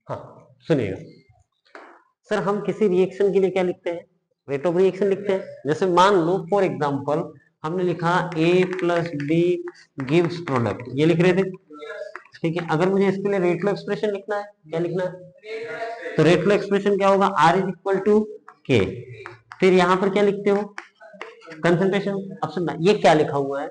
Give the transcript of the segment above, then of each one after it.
हाँ सुनिएगा सर, हम किसी रिएक्शन के लिए क्या लिखते हैं, रेट ऑफ रिएक्शन लिखते हैं। जैसे मान लो फॉर एग्जांपल हमने लिखा A plus B gives product, ये लिख रहे थे, ठीक है। अगर मुझे इसके लिए रेट लो एक्सप्रेशन लिखना है, क्या लिखना है, तो रेट लो एक्सप्रेशन क्या होगा, R इज इक्वल टू के। फिर यहां पर क्या लिखते हो, कंसंट्रेशन। अब सुनना ये क्या लिखा हुआ है,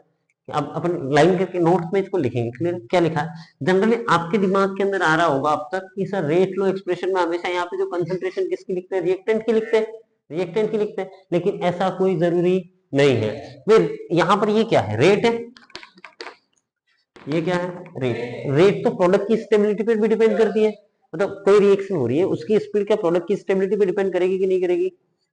अब अपन लाइन करके नोट्स में इसको लिखेंगे, क्लियर क्या लिखा है। जनरली आपके दिमाग के अंदर आ रहा होगा अब तक कि सर रेट लो एक्सप्रेशन में हमेशा यहाँ पे जो कंसंट्रेशन किसकी लिखते हैं, रिएक्टेंट की लिखते हैं, रिएक्टेंट की लिखते हैं, लेकिन ऐसा कोई जरूरी नहीं है। फिर यहाँ पर ये क्या है, रेट है, ये क्या है, रेट। रेट तो प्रोडक्ट की स्टेबिलिटी पे भी डिपेंड करती है, मतलब कोई रिएक्शन हो रही है उसकी स्पीड क्या प्रोडक्ट की स्टेबिलिटी पे डिपेंड करेगी कि नहीं करेगी,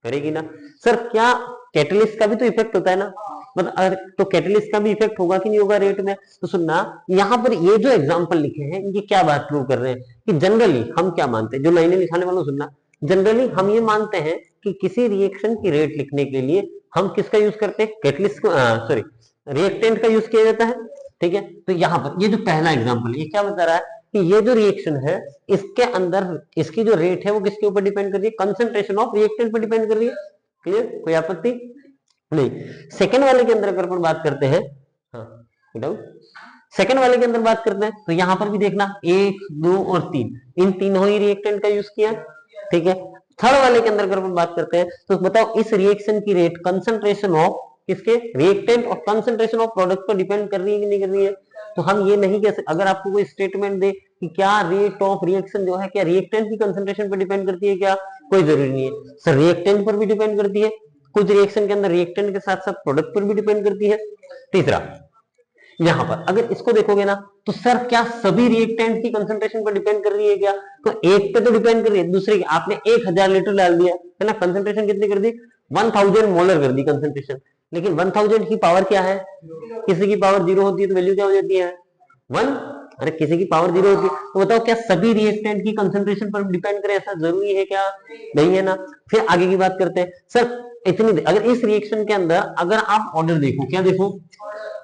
करेगी ना। सर क्या कैटलिस्ट का भी तो इफेक्ट होता है ना, मतलब तो कैटलिस्ट का भी इफेक्ट होगा कि नहीं होगा रेट में। तो सुनना यहाँ पर ये जो एग्जांपल लिखे हैं ये क्या बात प्रूव कर रहे हैं कि जनरली हम क्या मानते हैं, जो लाइनें लिखाने वालों सुनना, जनरली हम ये मानते हैं कि किसी रिएक्शन की रेट लिखने के लिए हम किसका यूज करते हैं, कैटलिस्ट को, सॉरी रिएक्टेंट का यूज किया जाता है, ठीक है। तो यहाँ पर ये जो पहला एग्जांपल ये क्या बता रहा है कि ये जो रिएक्शन है इसके अंदर इसकी जो रेट है वो किसके ऊपर डिपेंड कर रही है, कंसंट्रेशन ऑफ रिएक्टेंट पर डिपेंड कर रही है, क्लियर, कोई आपत्ति नहीं। सेकंड वाले के अंदर अगर अपन बात करते हैं, हाँ सेकंड वाले के अंदर बात करते हैं तो यहां पर भी देखना 1 2 और 3, इन तीनों ही रिएक्टेंट का यूज किया, ठीक है। थर्ड वाले के अंदर अगर अपन बात करते हैं तो बताओ इस रिएक्शन की रेट कंसंट्रेशन ऑफ किसके, रिएक्टेंट और कंसंट्रेशन ऑफ प्रोडक्ट पर डिपेंड कर रही है कि नहीं कर रही है। तो हम ये नहीं कह सकते, अगर आपको कोई स्टेटमेंट दे कि क्या रेट ऑफ रिएक्शन जो है क्या रिएक्टेंट की कंसंट्रेशन पर डिपेंड करती है, क्या कोई जरूरी नहीं है सर, रिएक्टेंट पर भी डिपेंड करती है, कुछ रिएक्शन के अंदर रिएक्टेंट के साथ साथ प्रोडक्ट पर भी डिपेंड करती है। तीसरा यहां पर अगर इसको देखोगे ना तो सर क्या सभी रिएक्टेंट की कंसंट्रेशन पर डिपेंड कर रही है क्या, तो एक पे तो डिपेंड कर रही है, दूसरे की आपने 1000 लीटर डाल दिया है ना, कंसंट्रेशन कितनी कर दी, 1000 मोलर कर दी कंसंट्रेशन, लेकिन 1000 की पावर क्या है, किसी की पावर जीरो होती है तो वैल्यू क्या हो जाती है 1, अरे किसी की पावर जीरो होती है, तो बताओ क्या सभी रिएक्टेंट की कंसंट्रेशन पर डिपेंड करे, ऐसा जरूरी है क्या, नहीं है ना। फिर आगे की बात करते हैं सर, इतनी अगर इस रिएक्शन के अंदर अगर आप ऑर्डर देखो, क्या देखो,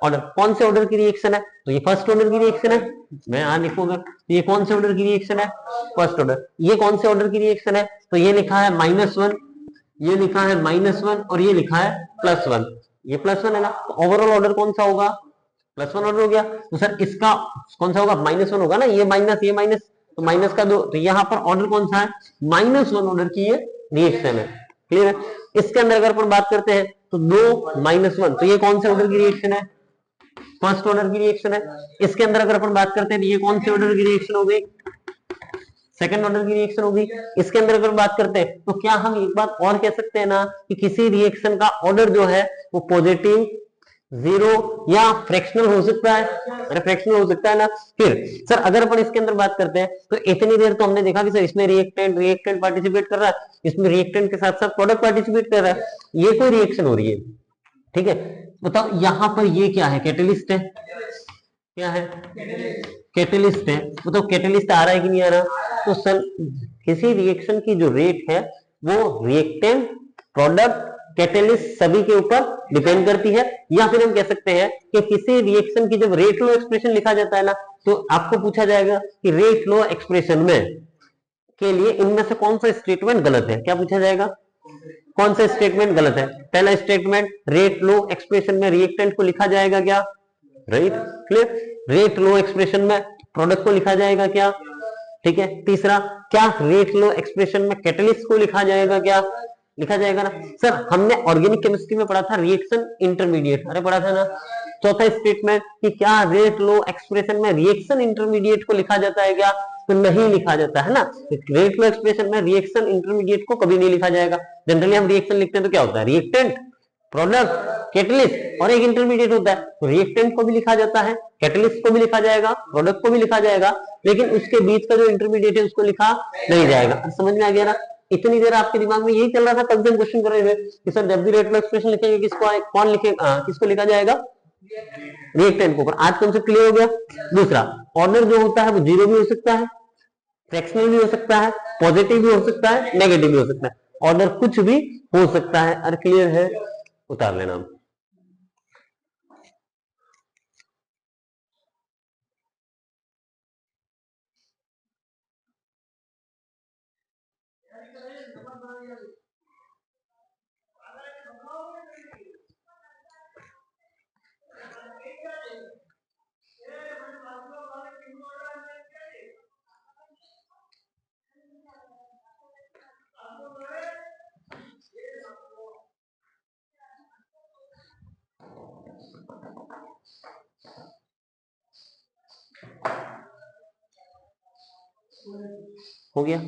ऑर्डर कौन से ऑर्डर की रिएक्शन है, तो ये फर्स्ट ऑर्डर की रिएक्शन है, मैं यहां लिखूंगा तो ये कौन से ऑर्डर की रिएक्शन है, फर्स्ट ऑर्डर। ये कौन से ऑर्डर की रिएक्शन है, तो ये लिखा है -1, ये लिखा है -1 और ये लिखा है +1, ये +1 है ना, तो ओवरऑल ऑर्डर कौन सा होगा, +1 ऑर्डर हो गया। तो सर इसका कौन सा होगा, -1 होगा ना, ये माइनस तो माइनस का 2, तो यहाँ पर ऑर्डर कौन सा है, -1 ऑर्डर की ये रिएक्शन है, क्लियर है। इसके अंदर अगर अपन बात करते हैं तो 2 -1, तो ये कौन से ऑर्डर की रिएक्शन है, फर्स्ट ऑर्डर की रिएक्शन है। इसके अंदर अगर अपन बात करते हैं ये कौन से ऑर्डर की रिएक्शन हो गई, सेकंड ऑर्डर की रिएक्शन होगी। इसके अंदर अगर बात करते हैं तो क्या हम एक बात और कह सकते हैं ना कि किसी रिएक्शन का ऑर्डर जो है वो पॉजिटिव, जीरो या फ्रैक्शनल हो सकता है, अरे फ्रैक्शनल हो सकता है ना। फिर सर अगर अपन इसके अंदर बात करते हैं तो इतनी देर तो हमने देखा कि सर इसमें रिएक्टेंट पार्टिसिपेट कर रहा है, इसमें रिएक्टेंट के साथ साथ प्रोडक्ट पार्टिसिपेट कर रहा है, ये कोई रिएक्शन हो रही है, ठीक है। बताओ यहां पर ये क्या है, कैटलिस्ट है, क्या है, कैटलिस्ट है। बताओ कैटलिस्ट आ रहा है कि नहीं आ रहा, तो सर किसी रिएक्शन की जो रेट है वो रिएक्टेंट, प्रोडक्ट, कैटलिस्ट सभी के ऊपर डिपेंड करती है। या फिर हम कह सकते हैं कि किसी रिएक्शन की जब रेट लो एक्सप्रेशन लिखा जाता है ना तो आपको पूछा जाएगा कि रेट लो एक्सप्रेशन में के लिए इनमें से कौन सा स्टेटमेंट गलत है, क्या पूछा जाएगा, कौन सा स्टेटमेंट गलत है। पहला स्टेटमेंट रेट लो एक्सप्रेशन में रिएक्टेंट को लिखा जाएगा क्या, राइट, क्लियर, रेट लो एक्सप्रेशन में प्रोडक्ट को लिखा जाएगा क्या, ठीक है। तीसरा क्या रेट लो एक्सप्रेशन में कैटलिस्ट को लिखा जाएगा क्या, लिखा जाएगा ना। सर हमने ऑर्गेनिक केमिस्ट्री में पढ़ा था रिएक्शन इंटरमीडिएट, अरे पढ़ा था ना। चौथा स्टेटमेंट कि क्या रेट लो एक्सप्रेशन में रिएक्शन इंटरमीडिएट को लिखा जाता है क्या, तो नहीं लिखा जाता है ना। रेट लो एक्सप्रेशन में रिएक्शन इंटरमीडिएट को कभी नहीं लिखा जाएगा। जनरली हम रिएक्शन लिखते हैं तो क्या होता है, रिएक्टेंट, प्रोडक्ट, कैटलिस्ट और एक इंटरमीडिएट होता है, तो रिएक्टेंट को भी लिखा जाता है, कैटलिस्ट को भी लिखा जाएगा, प्रोडक्ट को भी लिखा जाएगा, लेकिन उसके बीच का जो इंटरमीडिएट है उसको लिखा नहीं जाएगा। समझ में आ गया ना। इतनी देर आपके दिमाग में यही चल रहा था, कल से क्वेश्चन कर रहे थे कि सर जब भी रेट लो एक्सप्रेशन लिखेंगे किसको कौन लिखेगा, किसको लिखा जाएगा, रिएक्टेंट को। आज कंसेप्ट क्लियर हो गया। दूसरा ऑर्डर जो होता है वो जीरो भी हो सकता है, फ्रैक्शनल भी हो सकता है, पॉजिटिव भी हो सकता है, नेगेटिव भी हो सकता है, ऑर्डर कुछ भी हो सकता है। अरे क्लियर है, उतार लेना। हो गया।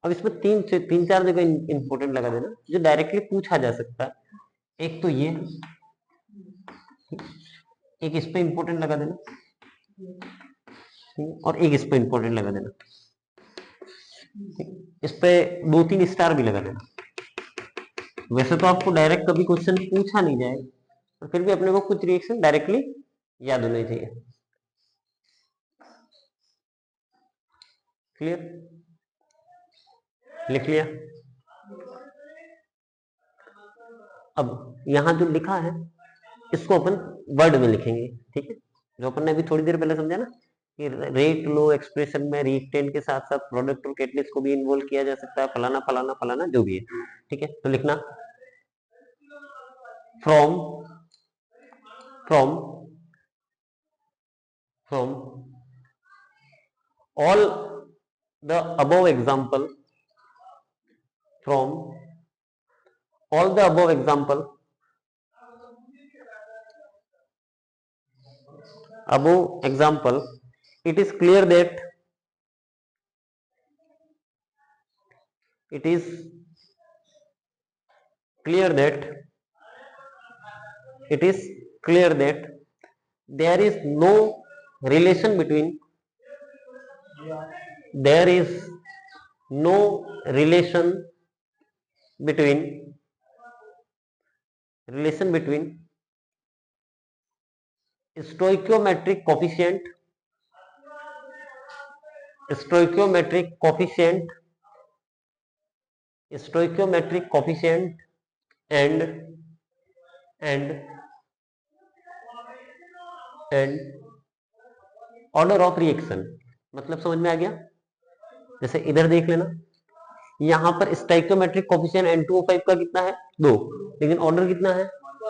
अब इसमें तीन चार जगह इंपोर्टेंट लगा देना जो डायरेक्टली पूछा जा सकता है। एक तो ये, एक इस पे इंपोर्टेंट लगा देना और एक इस पे इंपोर्टेंट लगा देना। इस पे 2-3 स्टार भी लगा देना। वैसे तो आपको डायरेक्ट कभी क्वेश्चन पूछा नहीं जाए, पर फिर भी अपने को कुछ रिएक्शन डायरेक्टली याद होने चाहिए। क्लियर? लिख लिया? अब यहां जो लिखा है इसको अपन वर्ड में लिखेंगे, ठीक है? जो अपन ने अभी थोड़ी देर पहले समझा ना कि रेट लो एक्सप्रेशन में रिएक्टेंट के साथ साथ प्रोडक्ट और कैटलिस्ट को भी इन्वॉल्व किया जा सकता है, फलाना फलाना फलाना जो भी है, ठीक है? तो लिखना from all the above example, from all the above example, it is clear that there is no relation between stoichiometric coefficient and order of reaction. मतलब समझ में आ गया? जैसे इधर देख लेना, यहां पर स्टोइकियोमेट्रिक कोएफिशिएंट N2O5 का कितना है 2, लेकिन ऑर्डर कितना है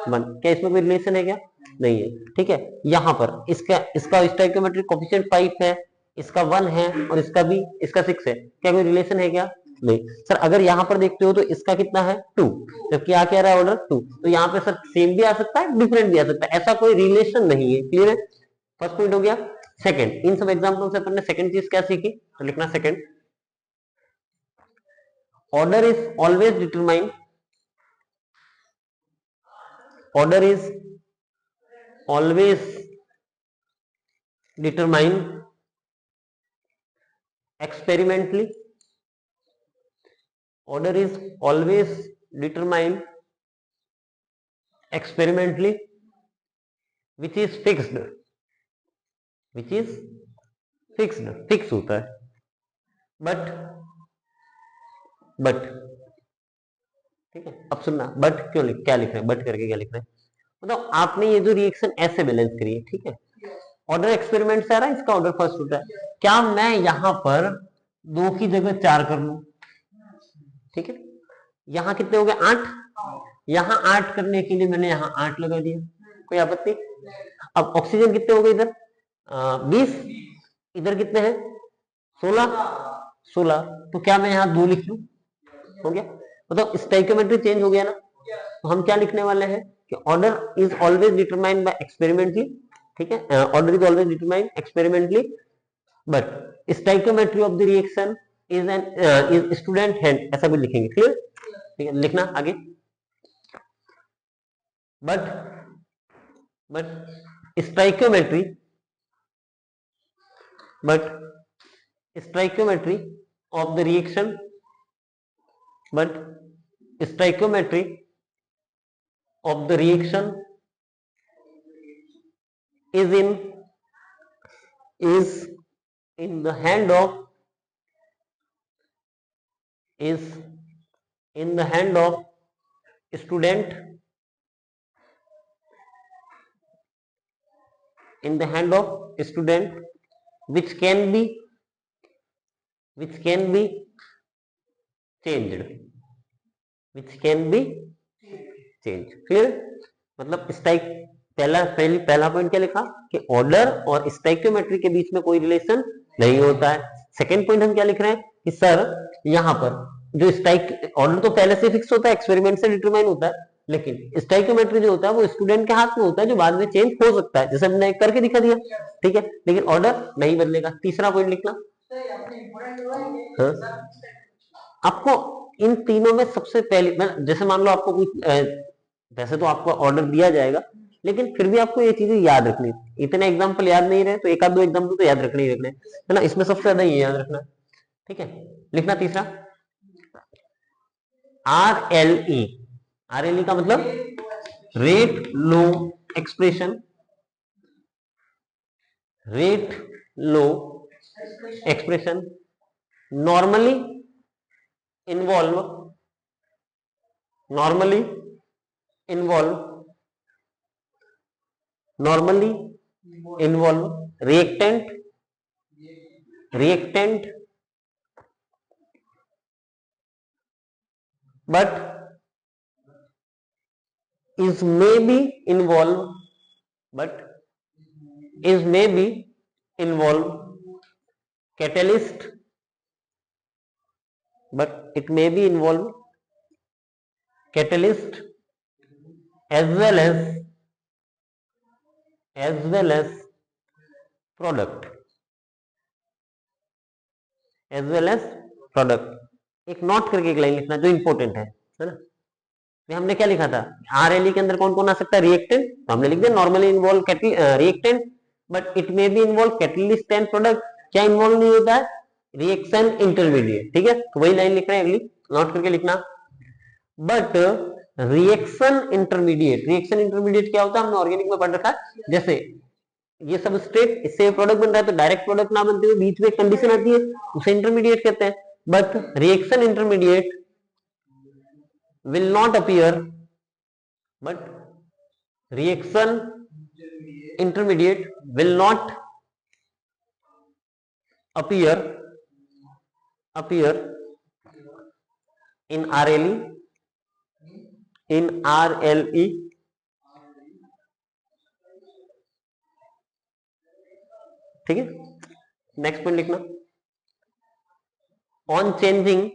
1। क्या इसमें कोई रिलेशन है क्या? नहीं है, ठीक है? यहां पर इसका स्टोइकियोमेट्रिक कोएफिशिएंट 5 है, इसका 1 है और इसका 6 है। क्या कोई रिलेशन है क्या? नहीं। सर अगर यहां पर देखते हो तो इसका कितना है 2, जबकि आ क्या रहा है ऑर्डर 2, तो यहाँ पे सर सेम भी आ सकता है, डिफरेंट भी आ सकता है, ऐसा कोई रिलेशन नहीं है। क्लियर है? फर्स्ट पॉइंट हो गया। सेकंड, इन सब एग्जांपल से अपन ने सेकंड चीज क्या सीखी, तो लिखना second, order is always determined experimentally. Order is always determined experimentally, which is fixed, fix होता है। बट ठीक है, अब सुनना, बट क्या लिख रहे हैं, बट करके क्या लिख रहे हैं, मतलब आपने ये जो रिएक्शन ऐसे बैलेंस करी है, ठीक है? ऑर्डर एक्सपेरिमेंट से आ रहा है, इसका ऑर्डर फर्स्ट होता है। क्या मैं यहां पर 2 की जगह 4 कर लूं? ठीक है, यहां कितने हो गए 8, यहां 8 करने के लिए मैंने यहां 8 लगा दिया, कोई आपत्ति? अब ऑक्सीजन कितने हो गए इधर 20, इधर कितने हैं 16, तो क्या मैं यहां 2 लिख लूं? हो गया, मतलब स्टोइकियोमेट्री चेंज हो गया ना। तो हम क्या लिखने वाले हैं कि order is always determined by experimentally, ठीक है? Order is always determined experimentally, but stoichiometry of the reaction is student hand, ऐसा भी लिखेंगे। क्लियर? ठीक है, लिखना आगे, but stoichiometry of the reaction, but stoichiometry of the reaction is in the hand of student, which can be changed, which can be changed. Clear? मतलब पहला point क्या लिखा कि ऑर्डर और स्टोइकियोमेट्री के बीच में कोई रिलेशन नहीं होता है. सेकेंड पॉइंट हम क्या लिख रहे हैं कि सर यहाँ पर जो ऑर्डर तो पहले से फिक्स होता है, एक्सपेरिमेंट से डिटरमाइन होता है, लेकिन स्टोइकियोमेट्री जो होता है वो स्टूडेंट के हाथ में होता है, जो बाद में चेंज हो सकता है, जैसे हमने करके दिखा दिया. ठीक है, लेकिन ऑर्डर नहीं बदलेगा. तीसरा पॉइंट लिखना. हाँ? आपको इन तीनों में सबसे पहले, जैसे मान लो आपको कुछ वैसे तो आपको ऑर्डर दिया जाएगा, लेकिन फिर भी आपको ये चीजें याद रखनी. इतने एग्जाम्पल याद नहीं रहे तो एक आध दो एग्जाम्पल तो याद रखने ही रखने है ना. इसमें सबसे ज्यादा ये याद रखना. ठीक है, लिखना तीसरा RLE. RLE का मतलब rate low expression. Rate low expression normally involve reactant but is may be involve catalyst, but it may be involve catalyst as well as product. एक नोट करके एक लाइन लिखना जो इंपॉर्टेंट है ना. हमने क्या लिखा था, RLE के अंदर कौन कौन आ सकता है, रिएक्टेंट. तो हमने लिख दिया normally involve reactant but it may be involve catalyst and product. क्या इन्वॉल्व नहीं होता है, रिएक्शन इंटरमीडिएट. ठीक है, तो वही लाइन लिख रहे हैं, अगली नोट करके लिखना. बट रिएक्शन इंटरमीडिएट क्या होता है, हमने ऑर्गेनिक में पढ़ रखा है. जैसे ये सब स्टेट, इससे प्रोडक्ट बन रहा है तो डायरेक्ट प्रोडक्ट ना बनते हुए बीच में एक कंडीशन आती है, उसे इंटरमीडिएट कहते हैं. But reaction intermediate will not appear, but reaction intermediate will not appear in RLE. ठीक है, नेक्स्ट पॉइंट लिखना. on changing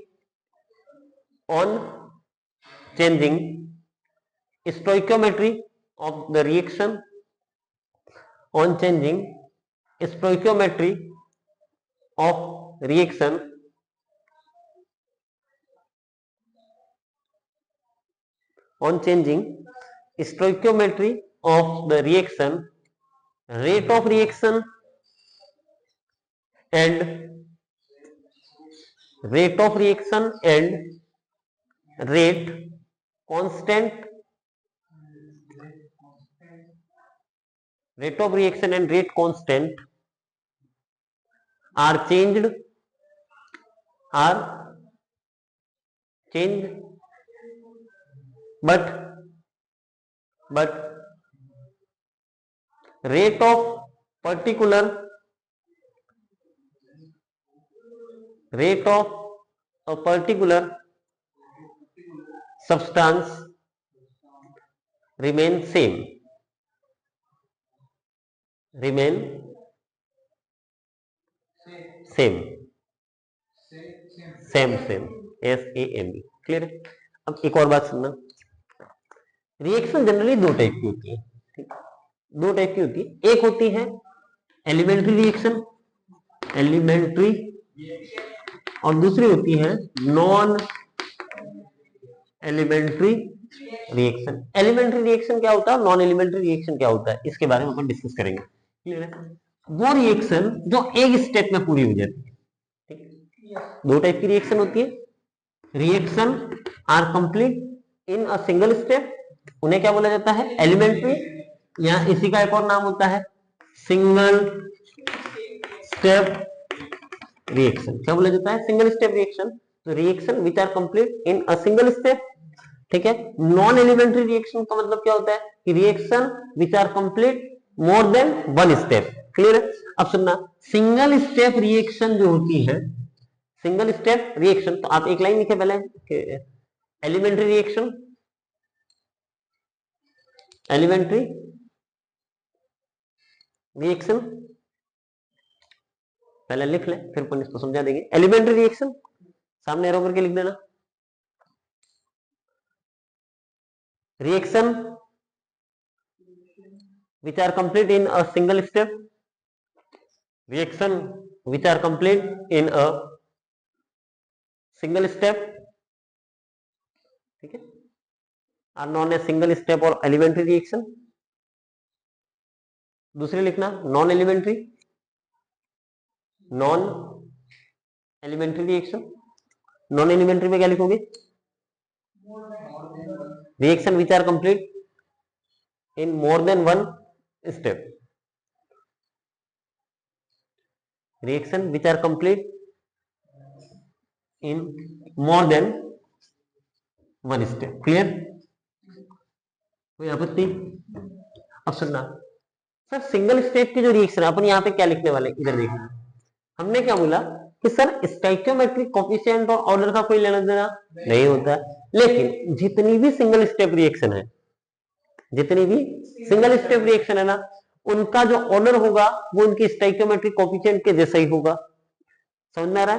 stoichiometry of the reaction, on changing stoichiometry of reaction, on changing stoichiometry of the reaction, rate of reaction and rate constant, rate of reaction and rate constant are changed but rate of a particular substance remain same. SAME. Clear है? अब एक और बात सुनना. Reaction generally दो type की होती है. एक होती है एलिमेंट्री रिएक्शन, और दूसरी होती है non elementary reaction. Elementary reaction क्या होता है, नॉन एलिमेंट्री रिएक्शन क्या होता है, इसके बारे में अपन डिस्कस करेंगे. क्लियर है? वो रिएक्शन जो एक स्टेप में पूरी हो जाती है. ठीक है, दो टाइप की रिएक्शन होती है. Reaction are complete in a single step, उन्हें क्या बोला जाता है, एलिमेंट्री, या इसी का एक और नाम होता है सिंगल स्टेप रिएक्शन. क्या बोला जाता है, सिंगल स्टेप रिएक्शन. तो reaction which are complete in a single step. ठीक है, नॉन एलिमेंट्री रिएक्शन का मतलब क्या होता है कि reaction which are complete more than one step. Clear है? अब सुनना, सिंगल स्टेप रिएक्शन जो होती है, सिंगल स्टेप रिएक्शन, तो आप एक लाइन लिखे पहले एलिमेंट्री रिएक्शन, एलिमेंट्री रिएक्शन पहले लिख ले, फिर अपन इसको समझा देंगे। एलिमेंट्री रिएक्शन सामने एरो करके लिख देना। Reaction which are complete in a single step, reaction which are complete in a single step, ठीक है, are known as single step और elementary reaction। दूसरी लिखना non elementary, non elementary reaction. Non elementary में क्या लिखोगे? Reaction which are complete in more than one step, reaction which are complete in more than one step। Clear? कोई आपत्ति? अब सुनना सर, सिंगल स्टेप की जो रिएक्शन है अपन यहाँ पे क्या लिखने वाले, इधर देखना। हमने क्या बोला कि सर स्टोइकियोमेट्रिक कोफिशिएंट और ऑर्डर का कोई लेना देना नहीं होता, लेकिन जितनी भी सिंगल स्टेप रिएक्शन है, जितनी भी सिंगल स्टेप रिएक्शन है ना, उनका जो ऑर्डर होगा वो उनकी स्टोइकियोमेट्रिक कोफिशिएंट के जैसा ही होगा। समझ में आ रहा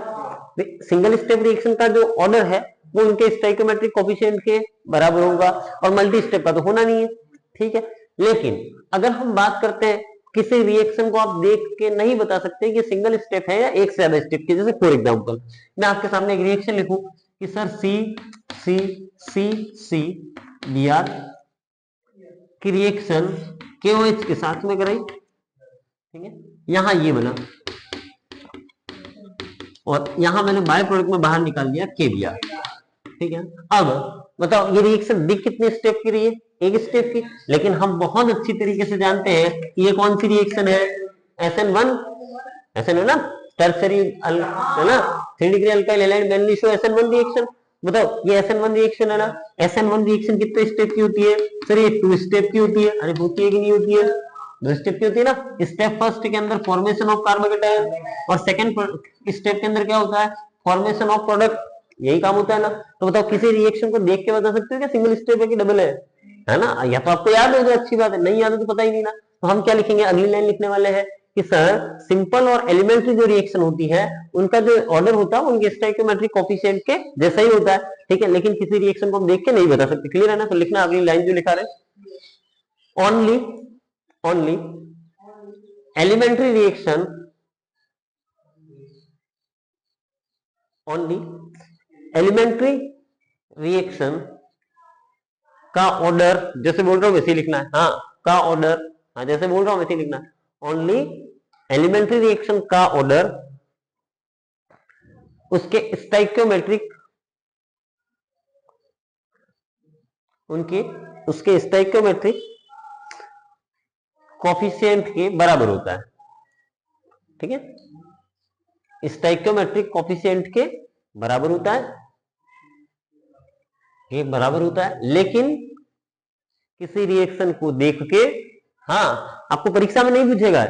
है? सिंगल स्टेप रिएक्शन का जो ऑर्डर है वो उनके स्टोइकियोमेट्रिक कोफिशिएंट के बराबर होगा, और मल्टी स्टेप का तो होना नहीं है, ठीक है। लेकिन अगर हम बात करते हैं किसी रिएक्शन को आप देख के नहीं बता सकते कि सिंगल स्टेप है या एक से ज्यादा स्टेप की, जैसे फॉर एग्जांपल मैं आपके सामने एक रिएक्शन लिखूं कि sir C C C C B R की रिएक्शन KOH के साथ में कराई, ठीक है, यहां ये बना और यहां मैंने बाय प्रोडक्ट में बाहर निकाल दिया KBr, ठीक है। अब बताओ ये रिएक्शन दिख कितने स्टेप की रही है? एक स्टेप की। लेकिन हम बहुत अच्छी तरीके से जानते हैं कि ये कौन सी रिएक्शन है? SN1, SN है ना, टर्सरी है ना, 3 डिग्री अल्काइल हैलाइड मैग्नीशियो SN1 रिएक्शन। बताओ ये SN1 रिएक्शन है ना, SN1 रिएक्शन कितने स्टेप की होती है? सर ये 2 स्टेप की होती है। अरे होती है कि नहीं होती है? 2 स्टेप की होती है ना। स्टेप फर्स्ट के अंदर फॉर्मेशन ऑफ कार्बोकेटायन और सेकंड स्टेप के अंदर क्या होता है? फॉर्मेशन ऑफ प्रोडक्ट, यही काम होता है ना। तो बताओ किसी रिएक्शन को देख के बता सकते हो क्या सिंगल स्टेप है कि डबल है ना? या तो आपको याद हो तो अच्छी बात है, नहीं याद है तो पता ही नहीं ना। तो हम क्या लिखेंगे? अगली लाइन लिखने वाले हैं कि सर सिंपल और एलिमेंट्री जो रिएक्शन होती है उनका जो ऑर्डर होता है उनके स्टोइकियोमेट्रिक कोफिशिएंट के जैसा ही होता है, ठीक है। लेकिन किसी रिएक्शन को हम देख के नहीं बता सकते। क्लियर है ना? तो लिखना अगली लाइन जो लिखा रहे, only elementary reaction, only elementary reaction का ऑर्डर, जैसे बोल रहा हूं वैसे लिखना है, हाँ का ऑर्डर, हाँ जैसे बोल रहा हूं वैसे लिखना है। ओनली एलिमेंट्री रिएक्शन का ऑर्डर उसके स्टोइकियोमेट्रिक, उसके स्टोइकियोमेट्रिक कोफिशिएंट के बराबर होता है, ठीक है। स्टोइकियोमेट्रिक कोफिशिएंट के बराबर होता है, ये बराबर होता है। लेकिन किसी रिएक्शन को देख के, हाँ आपको परीक्षा में नहीं पूछेगा,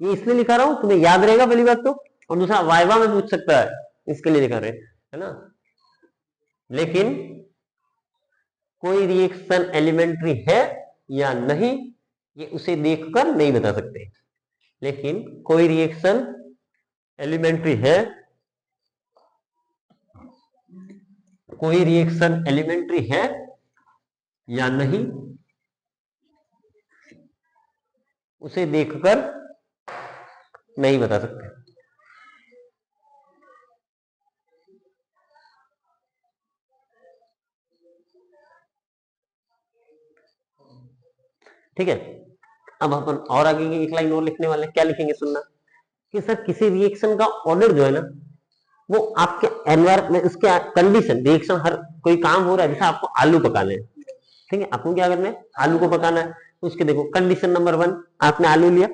ये इसलिए लिखा रहा हूं तुम्हें याद रहेगा पहली बात तो, और दूसरा वाइवा में पूछ सकता है, इसके लिए लिखा रहे है ना। लेकिन कोई रिएक्शन एलिमेंट्री है या नहीं ये उसे देखकर नहीं बता सकते। लेकिन कोई रिएक्शन एलिमेंट्री है, कोई रिएक्शन एलिमेंट्री है या नहीं उसे देखकर नहीं बता सकते। ठीक है। अब अपन और आगे की एक लाइन और लिखने वाले, क्या लिखेंगे सुनना कि सर किसी रिएक्शन का ऑर्डर जो है ना वो आपके एनवायरमेंट, उसके कंडीशन, रिएक्शन हर कोई काम हो रहा है, जैसे आपको आलू पकाने हैं, ठीक है, आपको क्या करना है? आलू को पकाना है। तो उसके देखो कंडीशन नंबर 1, आपने आलू लिया,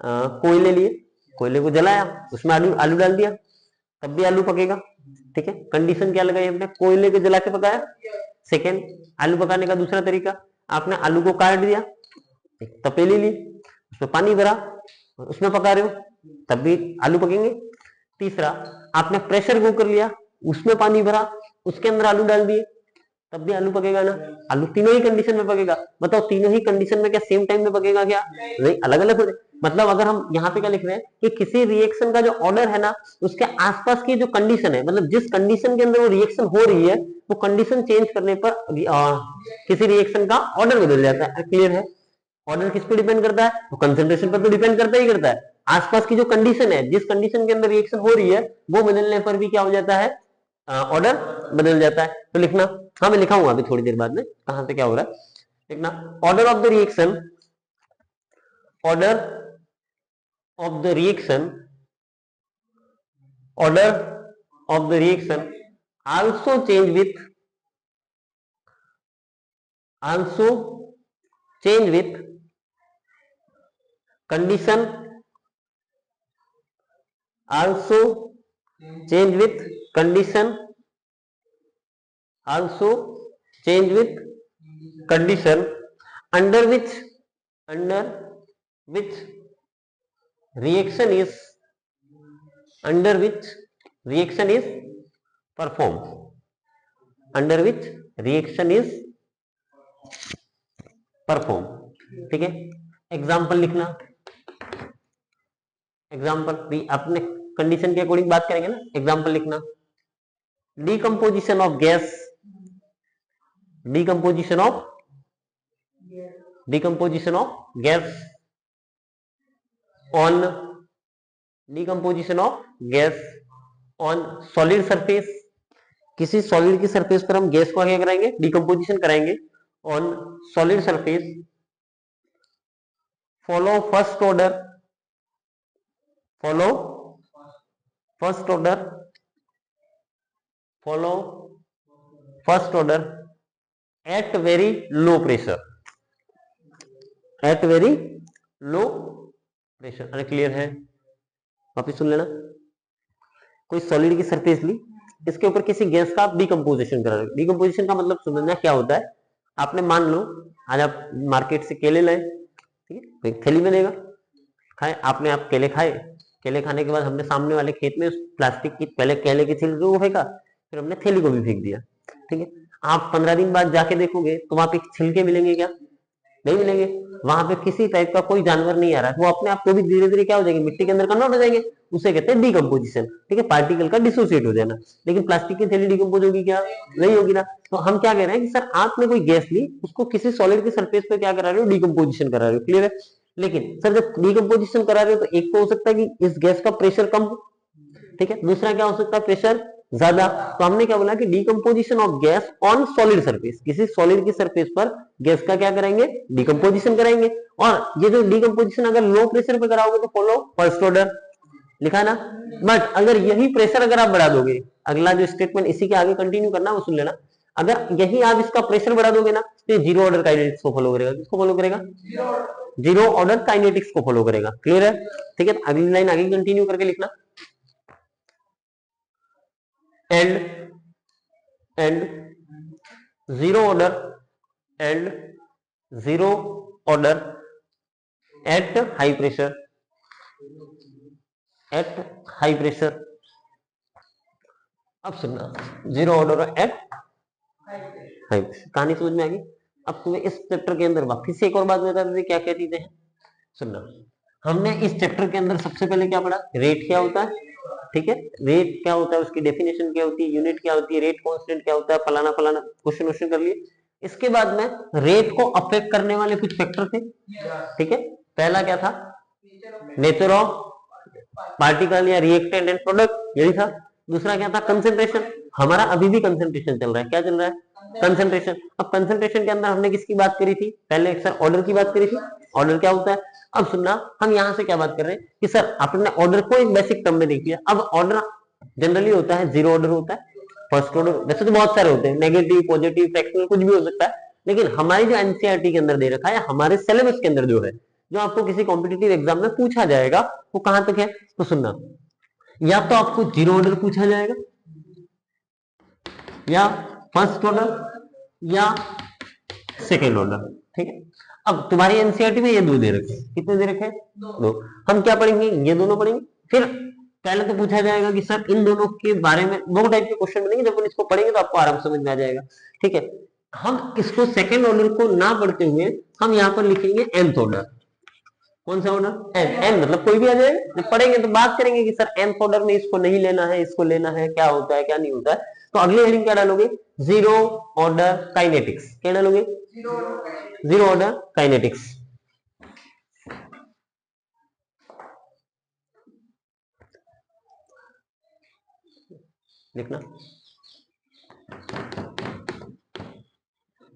कोयले लिए, कोयले को जलाया, उसमें आलू डाल दिया, तब भी आलू पकेगा, ठीक है। कंडीशन क्या लगाई हमने? कोयले को जला के पकाया। सेकेंड, आलू पकाने का दूसरा तरीका, आपने आलू को काट दिया, एक तपेली ली, उसमें पानी भरा, उसमें पका रहे हो, तब भी आलू पकेंगे। तीसरा, आपने प्रेशर कुकर लिया, उसमें पानी भरा, उसके अंदर आलू डाल दिए, तब भी आलू पकेगा ना। आलू तीनों ही कंडीशन में पकेगा। बताओ तीनों ही कंडीशन में क्या सेम टाइम में पकेगा क्या? नहीं, अलग अलग हो। मतलब अगर हम यहाँ पे क्या लिख रहे हैं कि किसी रिएक्शन का जो ऑर्डर है ना, उसके आसपास की जो कंडीशन है, मतलब जिस कंडीशन के अंदर वो रिएक्शन हो रही है, वो कंडीशन चेंज करने पर किसी रिएक्शन का ऑर्डर बदल जाता है। क्लियर है? ऑर्डर किस पे डिपेंड करता है? तो कंसेंट्रेशन पर तो डिपेंड करता ही करता है। आसपास की जो कंडीशन है, जिस कंडीशन के अंदर रिएक्शन हो रही है, वो बदलने पर भी क्या हो जाता है? ऑर्डर बदल जाता है। तो लिखना, हाँ मैं लिखाऊंगा अभी थोड़ी देर बाद में कहां से क्या हो रहा है। लिखना, order of the reaction, order of the reaction, order of the reaction also change with, also change with condition, also change with condition, also change with condition under which reaction is, under which reaction is performed, under which reaction is performed। ठीक है, example लिखना। Example भी अपने condition के according बात करेंगे ना। Example लिखना, decomposition of gas, decomposition of decomposition of gas on, decomposition of gas on solid surface, किसी सॉलिड की सरफेस पर हम गैस को क्या कराएंगे? डिकम्पोजिशन कराएंगे। On solid surface follow first order, follow first order, follow first order at very low pressure, at very low pressure. अरे clear है? वापिस सुन लेना। कोई सॉलिड की सरफेस ली, इसके ऊपर किसी गैस का आप डिकम्पोजिशन करा रहे हो। डिकम्पोजिशन का मतलब समझना क्या होता है। आपने मान लो आज आप मार्केट से केले लाए, ठीक है, एक थैली में देगा, खाए आपने, आप केले खाए। केले खाने के बाद हमने सामने वाले खेत में उस प्लास्टिक की पहले केले की छिलके को फेंका, फिर हमने थैली को भी फेंक दिया। ठीक है, आप 15 दिन बाद जाके देखोगे तो वहां पे छिलके मिलेंगे क्या? नहीं मिलेंगे। वहां पे किसी टाइप का कोई जानवर नहीं आ रहा है, वो अपने आप को भी धीरे धीरे क्या हो जाएंगे? मिट्टी के अंदर कन्वर्ट हो जाएंगे। उसे कहते हैं डिकम्पोजिशन। ठीक है, पार्टिकल का डिसोसिएट हो जाना। लेकिन प्लास्टिक की थैली डिकम्पोज होगी क्या? नहीं होगी ना। तो हम क्या कह रहे हैं कि सर आपने कोई गैस ली, उसको किसी सॉलिड की सरफेस पे क्या करा रहे हो? डिकम्पोजिशन करा रहे हो। क्लियर है? लेकिन सर जब डिकम्पोजिशन करा रहे हो तो एक तो हो सकता है कि इस गैस का प्रेशर कम हो, ठीक है, दूसरा क्या हो सकता है? प्रेशर ज्यादा। तो हमने क्या बोला कि decomposition of gas on solid surface, किसी सॉलिड की सरफेस पर गैस का क्या कराएंगे? डिकम्पोजिशन कराएंगे। और ये जो डिकम्पोजिशन अगर लो प्रेशर पे कराओगे तो फॉलो फर्स्ट ऑर्डर, लिखा ना। बट अगर यही प्रेशर अगर आप बढ़ा दोगे, अगला जो स्टेटमेंट इसी के आगे कंटिन्यू करना वो सुन लेना, अगर यही आप इसका प्रेशर बढ़ा दोगे ना तो जीरो ऑर्डर काइनेटिक्स को फॉलो करेगा। किसको फॉलो करेगा? जीरो ऑर्डर काइनेटिक्स को फॉलो करेगा। क्लियर है? ठीक है, अगली लाइन आगे कंटिन्यू करके लिखना, and zero order, and zero order at high pressure, at high pressure। अब सुनना, zero order at high pressure. कहानी समझ में आ गई? अब तुम्हें इस चैप्टर के अंदर वापिस से एक और बात बता देते क्या क्या चीजें हैं। सुनना, हमने इस चैप्टर के अंदर सबसे पहले क्या पढ़ा? रेट क्या होता है, ठीक है, रेट क्या होता है, उसकी डेफिनेशन क्या होती है, यूनिट क्या होती है, रेट कांस्टेंट क्या होता है, फलाना फलाना क्वेश्चन कर लिए। इसके बाद में रेट को अफेक्ट करने वाले कुछ फैक्टर थे। ठीक है, पहला क्या था? नेचर ऑफ पार्टिकल या रिएक्टेंट एंड प्रोडक्ट, यही था। दूसरा क्या था? कंसेंट्रेशन। हमारा अभी भी कंसेंट्रेशन चल रहा है। क्या चल रहा है? कंसेंट्रेशन। अब कंसेंट्रेशन के अंदर हमने किसकी बात करी थी? पहले सर ऑर्डर की बात करी थी। ऑर्डर क्या होता है? अब सुनना, हम यहां से क्या बात कर रहे हैं कि सर आपने ऑर्डर को एक बेसिक टर्म में देख लिया। अब ऑर्डर जनरली होता है, जीरो ऑर्डर होता है, फर्स्ट ऑर्डर, वैसे तो बहुत सारे होते हैं, नेगेटिव, पॉजिटिव, फ्रैक्शनल, कुछ भी हो सकता है। लेकिन हमारी जो एनसीईआरटी के अंदर दे रखा है, हमारे सिलेबस के अंदर जो है, जो आपको किसी कॉम्पिटिटिव एग्जाम में पूछा जाएगा, वो कहां तक है? तो सुनना, या तो आपको जीरो ऑर्डर पूछा जाएगा, या फर्स्ट ऑर्डर, या सेकेंड ऑर्डर। ठीक है, अब तुम्हारी एनसीईआरटी में ये दो दे रखे, कितने दे रखे? दो। हम क्या पढ़ेंगे? ये दोनों पढ़ेंगे। फिर पहले तो पूछा जाएगा कि सर इन दोनों के बारे में, दो टाइप के क्वेश्चन बनेंगे, जब अपन इसको पढ़ेंगे तो आपको आराम समझ में आ जाएगा। ठीक है, हम इसको सेकंड ऑर्डर को ना पढ़ते हुए हम यहाँ पर लिखेंगे nth ऑर्डर। कौन सा ऑर्डर? एन मतलब कोई भी आ जाएगा। जब पढ़ेंगे तो बात करेंगे कि सर nth ऑर्डर में इसको नहीं लेना है, इसको लेना है, क्या होता है क्या नहीं होता है। तो अगली हेडिंग क्या डालोगे? Zero order kinetics. क्या डालोगे? Zero order kinetics. लिखना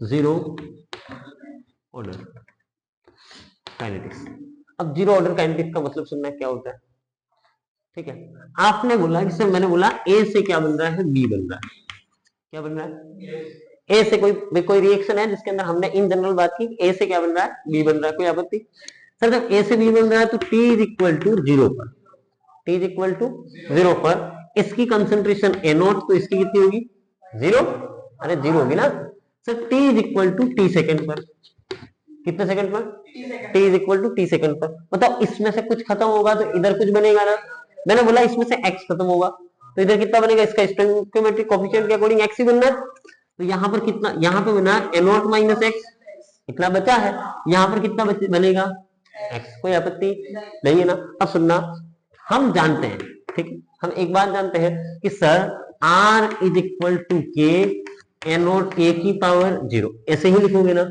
जीरो ऑर्डर काइनेटिक्स। अब जीरो ऑर्डर काइनेटिक्स का मतलब सुनना है क्या होता है। ठीक है, आपने बोला कि सर, मैंने बोला ए से क्या बन रहा है? बी बन रहा है। क्या बन रहा है? ए से कोई रिएक्शन है जिसके अंदर हमने इन जनरल बात की, ए से क्या बन रहा है? बी बन रहा है। कोई आपत्ति? सर जब ए से बी बन रहा है तो T is equal to zero पर, T is equal to zero पर इसकी कंसेंट्रेशन ए नॉट, तो इसकी कितनी होगी? जीरो। अरे जीरो होगी ना sir. T is equal to T second पर, कितने सेकंड पर? T is equal to T second पर। बताओ इसमें से कुछ खत्म होगा तो इधर कुछ बनेगा ना। मैंने बोला इसमें से x खत्म होगा तो इधर कितना बनेगा? इसका स्टोइकियोमेट्रिक कोएफिशिएंट के अकॉर्डिंग x ही बनना है। तो यहाँ पर कितना, यहाँ पे बना ए नॉट माइनस एक्स, इतना बचा है। यहाँ पर कितना बनेगा? x। कोई आपत्ति नहीं है ना। अब सुनना, हम जानते हैं, ठीक है, हम एक बात जानते हैं कि sir r is equal to K A not a की पावर जीरो, ऐसे ही लिखोगे ना।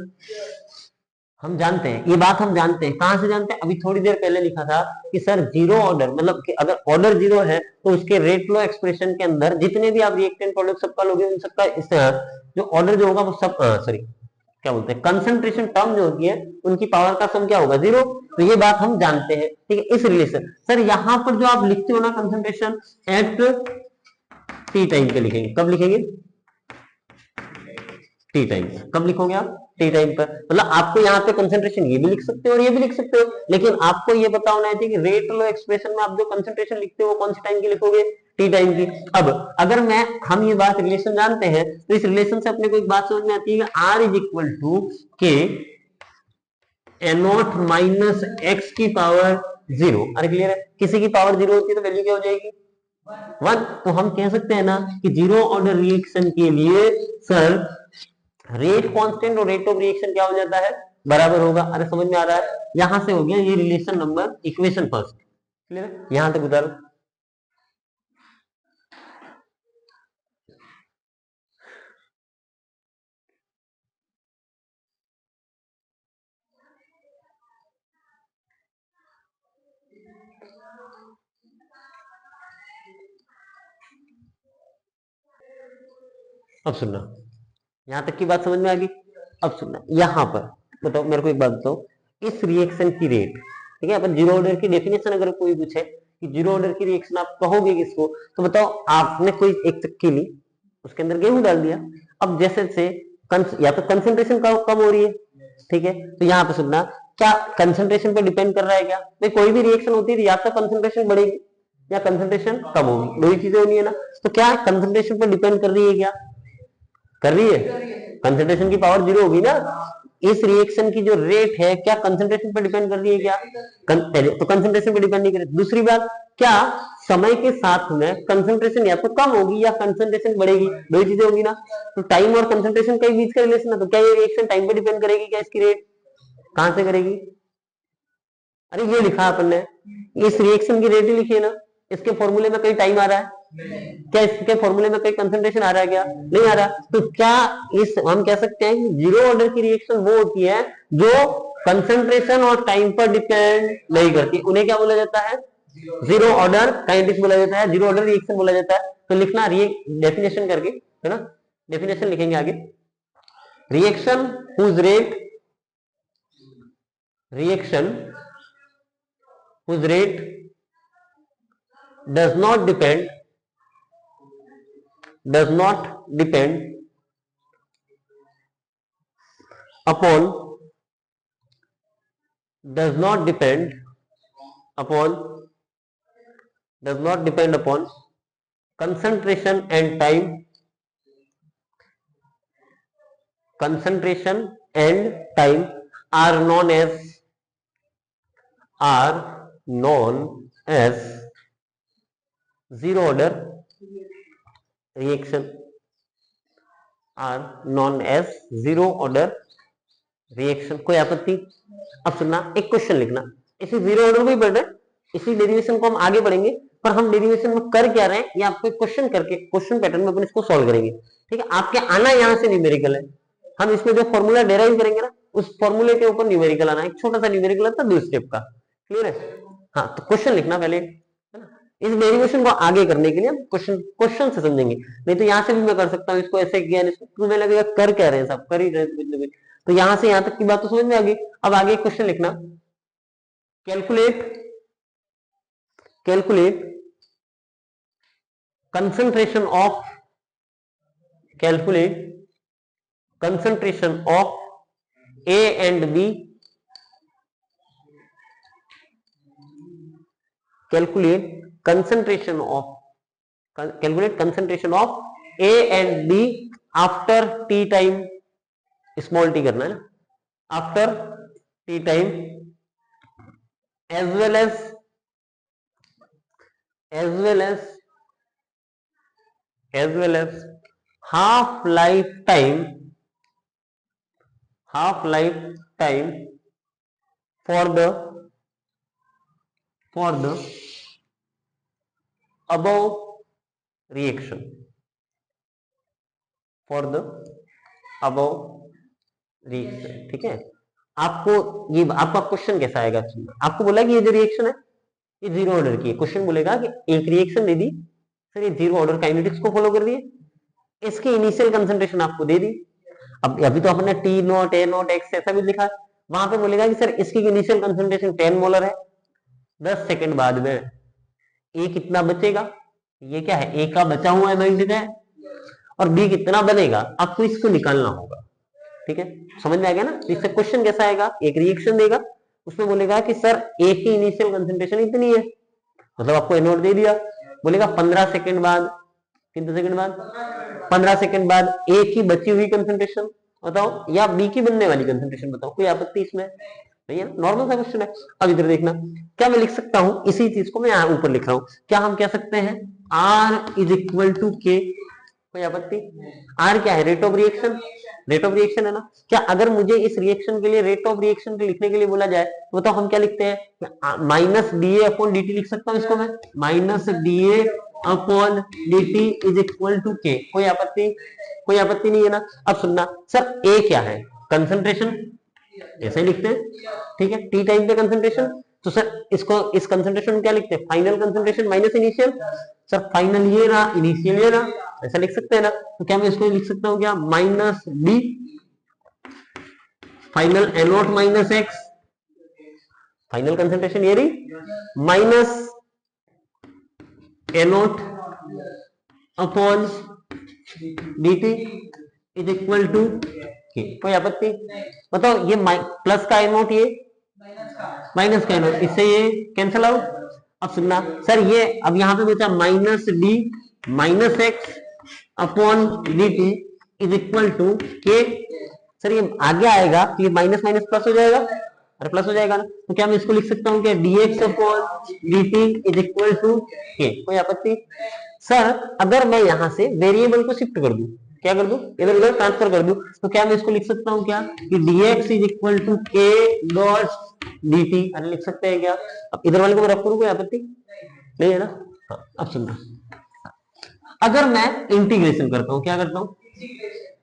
हम जानते हैं, ये बात हम जानते हैं। कहां से जानते हैं? अभी थोड़ी देर पहले लिखा था कि सर जीरो ऑर्डर मतलब कि अगर ऑर्डर जीरो है तो उसके रेट लो एक्सप्रेशन के अंदर जितने भी आप रिएक्टेंट प्रोडक्ट सबका लोगे उन सबका जो ऑर्डर जो होगा वो सब सॉरी क्या बोलते हैं, कंसंट्रेशन टर्म जो होती है उनकी पावर का सम क्या होगा? जीरो। तो ये बात हम जानते हैं। ठीक है, इस रिलेशन सर यहाँ पर जो आप लिखते हो ना कंसंट्रेशन एट टी टाइम पे लिखेंगे। कब लिखेंगे? T time. कब लिखोगे आप? टी टाइम पर। मतलब आपको यहाँ पे कंसंट्रेशन ये भी लिख सकते हो और ये भी लिख सकते हो, लेकिन आपको ये पता होना चाहिए कि रेट लो एक्सप्रेशन में आप जो कंसंट्रेशन लिखते हो वो कौन सी टाइम की लिखोगे? टी टाइम की। अब अगर हम ये बात रिलेशन जानते हैं तो इस रिलेशन से अपने को एक बात समझ में आती है कि are is equal to K A naught minus x की पावर जीरो। अरे क्लियर है? किसी की पावर जीरो होती है तो वैल्यू क्या हो जाएगी? वन। तो हम कह सकते हैं ना कि जीरो ऑर्डर रिएक्शन के लिए सर रेट कांस्टेंट और रेट ऑफ रिएक्शन क्या हो जाता है? बराबर होगा। अरे समझ में आ रहा है? यहां से हो गया ये relation number, equation first. Clear है? यहां तक उतारो। अब सुनना, यहां तक की बात समझ में आ गई। अब सुनना, यहां पर बताओ, मेरे को एक बात बताओ, इस रिएक्शन की रेट, ठीक है, अपन जीरो ऑर्डर की डेफिनेशन अगर कोई पूछे कि जीरो ऑर्डर की रिएक्शन आप कहोगे किसको, तो बताओ आपने कोई एक चक्की ली, उसके अंदर गेहूं डाल दिया। अब जैसे से या तो कंसंट्रेशन कम हो रही है, ठीक है, तो यहाँ पे सुनना, क्या कंसंट्रेशन पर डिपेंड कर रहा है क्या? भाई कोई भी रिएक्शन होती है या तो कंसंट्रेशन बढ़ेगी या कंसंट्रेशन कम होगी, दो ही चीजें होनी है ना। तो क्या कंसंट्रेशन पर डिपेंड कर रही है क्या? कर रही है। कंसंट्रेशन की पावर जीरो होगी ना। इस रिएक्शन की जो रेट है क्या कंसंट्रेशन पर डिपेंड कर रही है क्या? पहले तो कंसंट्रेशन पर डिपेंड नहीं कर रही। दूसरी बात, क्या समय के साथ में कंसंट्रेशन या तो कम होगी या कंसंट्रेशन बढ़ेगी, दो ही चीजें होगी ना। तो टाइम और कंसंट्रेशन के बीच का रिलेशन है, तो क्या ये रिएक्शन टाइम पे डिपेंड करेगी क्या? इसकी रेट कहां से करेगी? अरे ये लिखा अपन ने, इस रिएक्शन की रेट ही लिखी है ना। इसके फॉर्मूले में कहीं टाइम आ रहा है क्या? इसके फॉर्मूले में कहीं कंसंट्रेशन आ रहा है क्या? नहीं आ रहा। तो क्या इस हम कह सकते हैं कि जीरो ऑर्डर की रिएक्शन वो होती है जो कंसंट्रेशन और टाइम पर डिपेंड नहीं करती, उन्हें क्या बोला जाता है? जीरो ऑर्डर काइनेटिक्स बोला जाता है, जीरो ऑर्डर रिएक्शन बोला जाता है। तो लिखना डेफिनेशन करके, है ना, डेफिनेशन लिखेंगे आगे। Reaction whose rate, reaction whose rate does not depend upon does not depend upon concentration and time, concentration and time are known as zero order reaction are known as zero order reaction. कोई आपत्ति? अब सुनना, एक question लिखना, इसी zero order को ही पढ़ रहे, इसी डेरिवेशन को हम आगे बढ़ेंगे, पर हम डेरिवेशन में कर क्या रहे हैं ये आपको क्वेश्चन करके क्वेश्चन पैटर्न में अपन इसको सॉल्व करेंगे। ठीक है, आपके आना यहां से न्यूमेरिकल है, हम इसमें जो फॉर्मूला डेराइव करेंगे ना उस फॉर्मूले के ऊपर न्यूमेरिकल आना है, एक छोटा सा न्यूमेरिकल आता है 2 स्टेप का। क्लियर है? हाँ, तो क्वेश्चन लिखना पहले, है ना। इस डेरिवेशन को आगे करने के लिए हम क्वेश्चन से समझेंगे, नहीं तो यहां से भी मैं कर सकता हूँ, इसको ऐसे किया, इसको तुम्हें लगेगा कर क्या रहे हैं, सब कर ही रहे कुछ ना कुछ। तो यहां से यहां तक की बात तो समझ में आ गई। अब आगे क्वेश्चन लिखना, calculate concentration of A and B, calculate concentration of A and B after t time, small t करना है ना, after t time, as well as half lifetime for the above reaction, ठीक है। आपको ये आपका क्वेश्चन कैसा आएगा? आपको बोला कि ये जो रिएक्शन है ये जीरो ऑर्डर की है, क्वेश्चन बोलेगा कि एक रिएक्शन दे दी सर, ये जीरो ऑर्डर काइनेटिक्स को फॉलो कर दिए, इसकी इनिशियल कंसंट्रेशन आपको दे दी, अब अभी तो अपने T not a not x ऐसा भी लिखा, वहां पे बोलेगा कि सर इसकी इनिशियल कंसंट्रेशन 10 मोलर है, 10 सेकंड बाद में ए कितना बचेगा, ये क्या है ए का बचा हुआ अमाउंट है, और बी कितना बनेगा, आपको इसको निकालना होगा। ठीक है, समझ में आ गया ना। इससे क्वेश्चन कैसा आएगा, एक रिएक्शन देगा, उसमें बोलेगा कि सर ए की इनिशियल कंसंट्रेशन इतनी है, मतलब आपको ए नोट दे दिया, बोलेगा 15 सेकंड बाद, कितने सेकंड बाद, 15 सेकंड बाद ए की बची हुई कंसंट्रेशन बताओ, या बी की बनने वाली कंसंट्रेशन बताओ। कोई आपत्ति इसमें नहीं है, नॉर्मल सा क्वेश्चन है। अब इधर देखना, क्या मैं लिख सकता हूं इसी चीज को मैं यहां ऊपर लिख रहा हूं, क्या हम कह सकते हैं R is equal to K. कोई आपत्ति? R क्या है? रेट ऑफ रिएक्शन, है ना। क्या अगर मुझे इस रिएक्शन के लिए रेट ऑफ रिएक्शन के लिखने के लिए बोला जाए तो बताओ हम क्या लिखते हैं, minus D A upon D T लिख सकता हूं इसको मैं, minus D A upon D T is equal to K. कोई आपत्ति नहीं है ना। अब सुनना, सर ए क्या है? कंसंट्रेशन, ऐसे ही लिखते हैं, ठीक है, टी टाइम पे कंसंट्रेशन, तो सर इसको इस कंसंट्रेशन क्या लिखते हैं, final concentration minus initial. Sir final ये रहा, इनिशियल ये रहा, ऐसा लिख सकते हैं ना। तो क्या मैं इसको लिख सकता हूं क्या, minus D final A naught minus X, final concentration ये रही, minus A naught upon D T is equal to K. कोई आपत्ति? बताओ, ये प्लस का ए नोट, ये माइनस का ए नोट, इससे ये कैंसिल आउट। अब सुनना सर, ये अब यहां पे बचा minus D minus X upon D T is equal to K. Sir ये आगे आएगा तो ये माइनस माइनस प्लस हो जाएगा, अरे प्लस हो जाएगा ना, तो क्या मैं इसको लिख सकता हूँ क्या, dx upon dt is equal to K. कोई आपत्ति? सर अगर मैं यहां से वेरिएबल को शिफ्ट कर दूं, क्या कर दूं, इधर उधर ट्रांसफर कर दूं, तो क्या मैं इसको लिख सकता हूँ क्या कि dx is equal to K dot dt, अरे लिख सकते हैं क्या। अब इधर वाले को मैं रख करूं, कोई आपत्ति नहीं है ना। हाँ, अब सुनना, अगर मैं इंटीग्रेशन करता हूं, क्या करता हूं,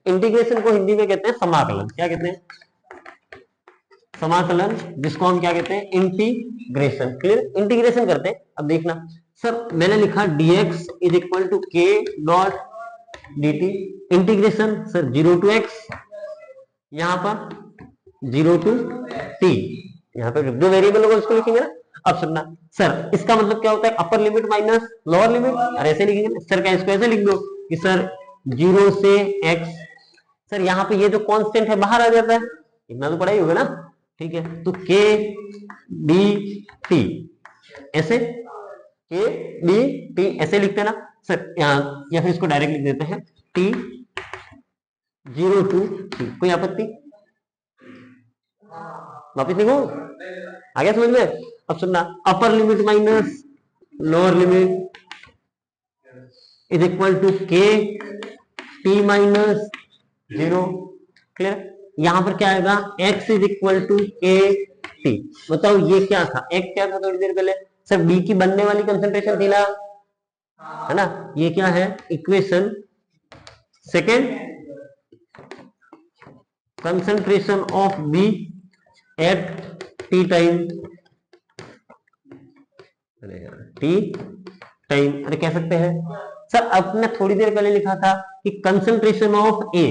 इंटीग्रेशन को हिंदी में कहते हैं समाकलन। क्या कहते हैं, समाकलन, जिसको हम क्या कहते हैं, इंटीग्रेशन। क्लियर, इंटीग्रेशन करते हैं। अब देखना सर, मैंने लिखा dx is equal to K dot dt, integration sir 0 to x, यहां पर 0 टू t, यहां पर जो वेरिएबल होगा उसको लिखेंगे ना। अब सुनना सर, इसका मतलब क्या होता है, अपर लिमिट माइनस लोअर लिमिट, और ऐसे लिखेंगे सर। क्या इसको ऐसे लिख दो कि सर 0 से x, सर यहाँ पे ये जो कांस्टेंट है बाहर आ जाता है, इतना तो पढ़ा ही होगा ना, ठीक है। तो के डी टी, ऐसे के डी टी ऐसे लिखते हैं ना सर यहाँ, या फिर इसको डायरेक्ट लिख देते हैं टी 0 टू टी। कोई आपत्ति? वापिस लिखो, आ गया समझ में। अब सुनना, upper limit minus lower limit is equal to K T minus 0। Clear? यहां पर क्या आएगा, x is equal to K T. बताओ ये क्या था, x क्या था थोड़ी देर पहले? सर बी की बनने वाली कंसंट्रेशन थी ना, है ना? ये क्या है, equation second, concentration of B at T time, T time, अरे कह सकते हैं सर आपने थोड़ी देर पहले लिखा था कि concentration of A,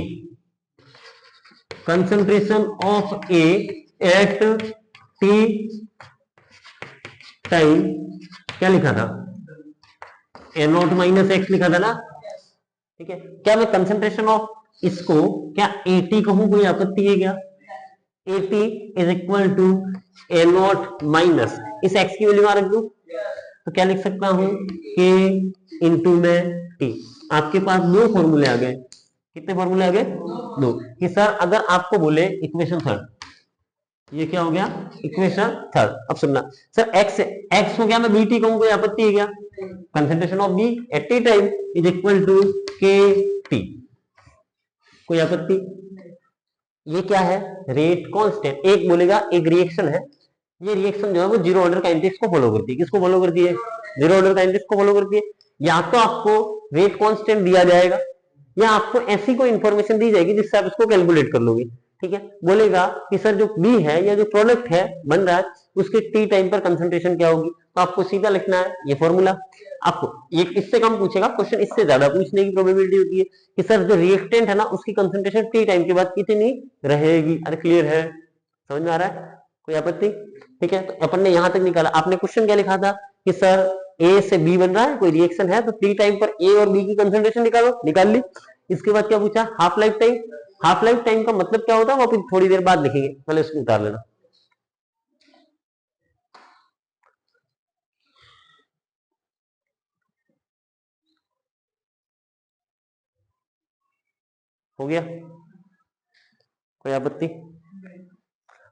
concentration of A eight T time क्या लिखा था, ए नॉट माइनस एक्स लिखा था ना, ठीक है? क्या मैं कंसंट्रेशन ऑफ इसको क्या एटी कहूं, कोई आपत्ति है क्या? A T is equal to A naught minus, इस एक्स की वैल्यू रख दूं तो क्या लिख सकता हूं, के इंटू में टी। आपके पास दो फॉर्मूले आ गए, कितने फॉर्मूले आ गए, दो। कि सर अगर आपको बोले इक्वेशन थर्ड, ये क्या हो गया, इक्वेशन थर्ड। अब सुनना सर, एक्स को क्या मैं बीटी कहूं, कोई आपत्ति है क्या? Concentration of B at T time is equal to K T, कोई आपत्ति? ये क्या है, रेट कांस्टेंट। एक बोलेगा एक रिएक्शन है, ये रिएक्शन जो है वो जीरो ऑर्डर काइनेटिक्स को फॉलो करती है। किसको फॉलो करती है, जीरो ऑर्डर काइनेटिक्स को फॉलो करती है। या तो आपको रेट कांस्टेंट दिया जाएगा या आपको ऐसी कोई इंफॉर्मेशन दी जाएगी जिससे आप इसको कैलकुलेट कर लोगे, ठीक है? बोलेगा कि सर जो बी है या जो प्रोडक्ट है बन रहा है उसके टी टाइम पर कंसंट्रेशन क्या होगी, तो आपको सीधा लिखना है ये फॉर्मूला। आपको ये इससे कम पूछेगा क्वेश्चन, इससे ज्यादा पूछने की प्रोबेबिलिटी होती है कि सर जो रिएक्टेंट है ना उसकी कंसंट्रेशन टी टाइम के बाद कितनी रहेगी। अरे क्लियर है, समझ में आ रहा है, कोई आपत्ति? ठीक है, तो अपन ने यहां तक निकाला। आपने क्वेश्चन क्या लिखा था कि सर ए से बी बन रहा है, कोई रिएक्शन है तो टी टाइम पर ए और बी की कंसंट्रेशन निकालो, निकाल ली। इसके बाद क्या पूछा, half life time. Half life time का मतलब क्या होता है वो फिर थोड़ी देर बाद लिखेंगे, पहले उसको उतार लेना। हो गया, कोई आपत्ति?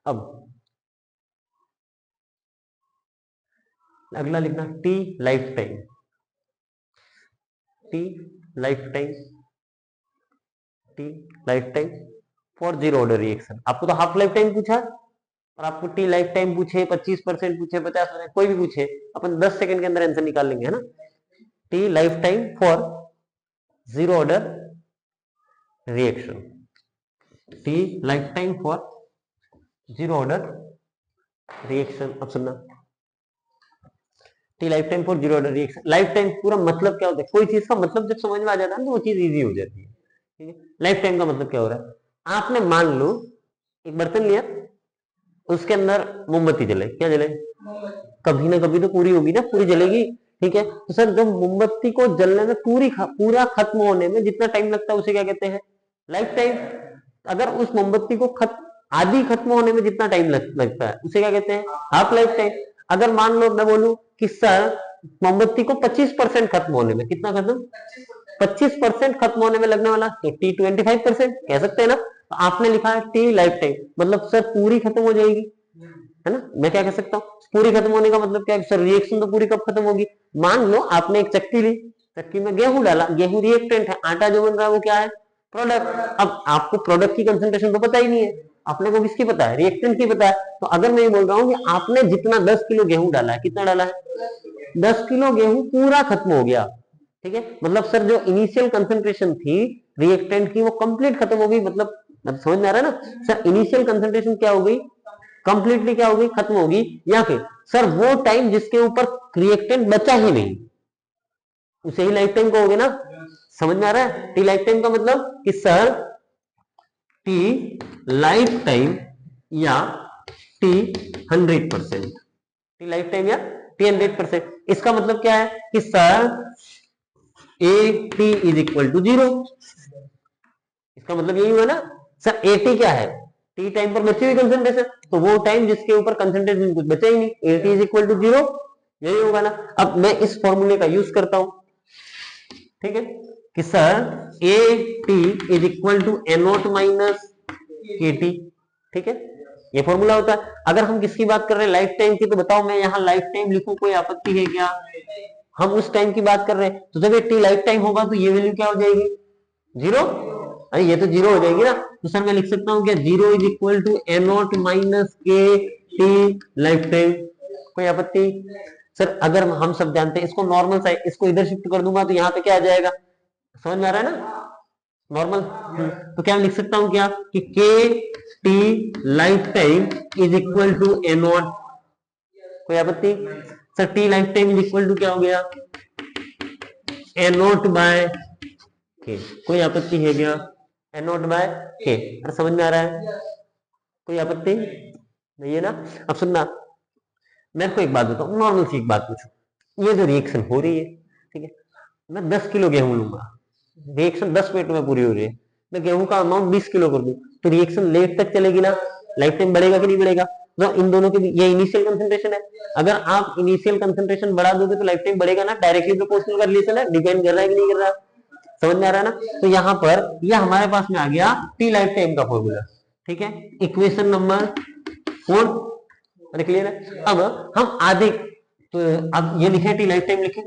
अब अगला लिखना T life time, T life time, T life time for zero order reaction. आपको तो हाफ लाइफ टाइम पूछा और आपको टी लाइफ टाइम पूछे, 25% पूछे, 50%, कोई भी पूछे, अपन 10 सेकंड के अंदर आंसर निकाल लेंगे, है ना? T life time for zero order reaction, T life time for zero order reaction. अब सुनना, T life time for zero order reaction. Life time पूरा मतलब क्या होता है, कोई चीज का मतलब जब समझ में आ जाता है तो वो चीज इजी हो जाती है, ठीक है? लाइफ टाइम का मतलब क्या हो रहा है, आपने मान लो एक बर्तन लिया, उसके अंदर मोमबत्ती जले, क्या जले, कभी ना कभी तो पूरी होगी ना, पूरी जलेगी, ठीक है? तो सर जब मोमबत्ती को जलने में पूरा खत्म होने में जितना टाइम लगता है उसे क्या कहते हैं, लाइफ टाइम। अगर उस मोमबत्ती को आधी खत्म होने में जितना टाइम लगता है उसे क्या कहते हैं, हाफ लाइफ टाइम। अगर मान लो मैं बोलूं कि सर मोमबत्ती को 25% खत्म होने में, कितना खत्म, 25% खत्म होने में लगने वाला, तो टी 25% कह सकते हैं ना। तो आपने लिखा है टी लाइफ टाइम, मतलब सर पूरी खत्म हो जाएगी, है ना? मैं क्या कह सकता हूँ, पूरी खत्म होने का मतलब क्या है, सर रिएक्शन तो पूरी कब खत्म होगी। मान लो आपने एक चक्की ली, चक्की में गेहूं डाला, गेहूं रिएक्टेंट है, आटा जो बन रहा है वो क्या है, प्रोडक्ट। अब आपको प्रोडक्ट की कंसंट्रेशन तो पता ही नहीं है, अपने को किसकी पता है, रिएक्टेंट की पता है। तो अगर मैं ये बोल रहा हूँ कि आपने जितना 10 किलो गेहूं डाला है, कितना डाला है, 10 किलो गेहूं पूरा खत्म हो गया, ठीक है? मतलब सर जो इनिशियल कंसंट्रेशन थी रिएक्टेंट की वो कंप्लीट खत्म हो गई। मतलब समझ में आ रहा है ना सर, इनिशियल कंसंट्रेशन क्या हो गई, कंप्लीटली क्या हो गई, खत्म होगी। या फिर सर वो टाइम जिसके ऊपर रिएक्टेंट बचा ही नहीं उसे ही लाइफ टाइम कहोगे ना। समझ में आ रहा है, टी लाइफ टाइम का मतलब कि सर टी लाइफ टाइम या टी 100%, टी लाइफ टाइम या टी 100%। इसका मतलब क्या है कि sir A T is equal to 0। इसका मतलब यही हुआ ना सर, ए टी क्या है, टी टाइम पर बची हुई कंसंट्रेशन, तो वो टाइम जिसके ऊपर कंसंट्रेशन कुछ बचा ही नहीं, A T is equal to 0, यही होगा ना। अब मैं इस फॉर्मूले का यूज करता हूं, ठीक है, कि sir A T is equal to A naught minus K T, ठीक है? ये फॉर्मूला होता है। अगर हम किसकी बात कर रहे हैं, लाइफ टाइम की, तो बताओ मैं यहां लाइफ टाइम लिखूं, कोई आपत्ति है क्या? हम उस टाइम की बात कर रहे हैं, तो जब ये टी लाइफ टाइम होगा तो ये वैल्यू क्या हो जाएगी, 0। अरे ये तो 0 हो जाएगी ना। तो सर मैं लिख सकता हूँ क्या, 0 is equal to A naught minus K T life time. कोई आपत्ति? सर अगर हम सब जानते हैं इसको नॉर्मल साइड, इसको इधर शिफ्ट कर दूंगा तो यहाँ पे क्या आ जाएगा, समझ में आ रहा है ना, नॉर्मल। तो क्या लिख सकता हूं क्या कि K T life time is equal to A naught. कोई आपत्ति? Sir T life time is equal to क्या हो गया, ए नॉट बाय के। कोई आपत्ति है क्या, ए नॉट बाय के। अरे समझ में आ रहा है, कोई आपत्ति नहीं है ना। अब सुनना, मैं को एक बात बताऊं, नॉर्मल सी एक बात पूछूं, ये जो रिएक्शन हो रही है, ठीक है, मैं 10 किलो गेहूं लूंगा, रिएक्शन 10 मिनट में पूरी हो रही है, मैं गेहूं का अमाउंट 20 किलो कर दूं, तो रिएक्शन लेट तक चलेगी ना, लाइफ टाइम बढ़ेगा कि नहीं बढ़ेगा। तो इन दोनों के ये इनिशियल कंसंट्रेशन है, अगर आप इनिशियल कंसंट्रेशन बढ़ा दोगे तो लाइफ टाइम बढ़ेगा ना, डायरेक्टली प्रोपोर्शनल का रिलेशन है, डिपेंड कर रहा है कि नहीं कर रहा, समझ में आ रहा है ना। तो यहाँ पर यह हमारे पास में आ गया टी लाइफ टाइम का फॉर्मूला, ठीक है, इक्वेशन नंबर 4। क्लियर है। अब हम आधे, तो अब ये लिखे टी लाइफ टाइम, लिखे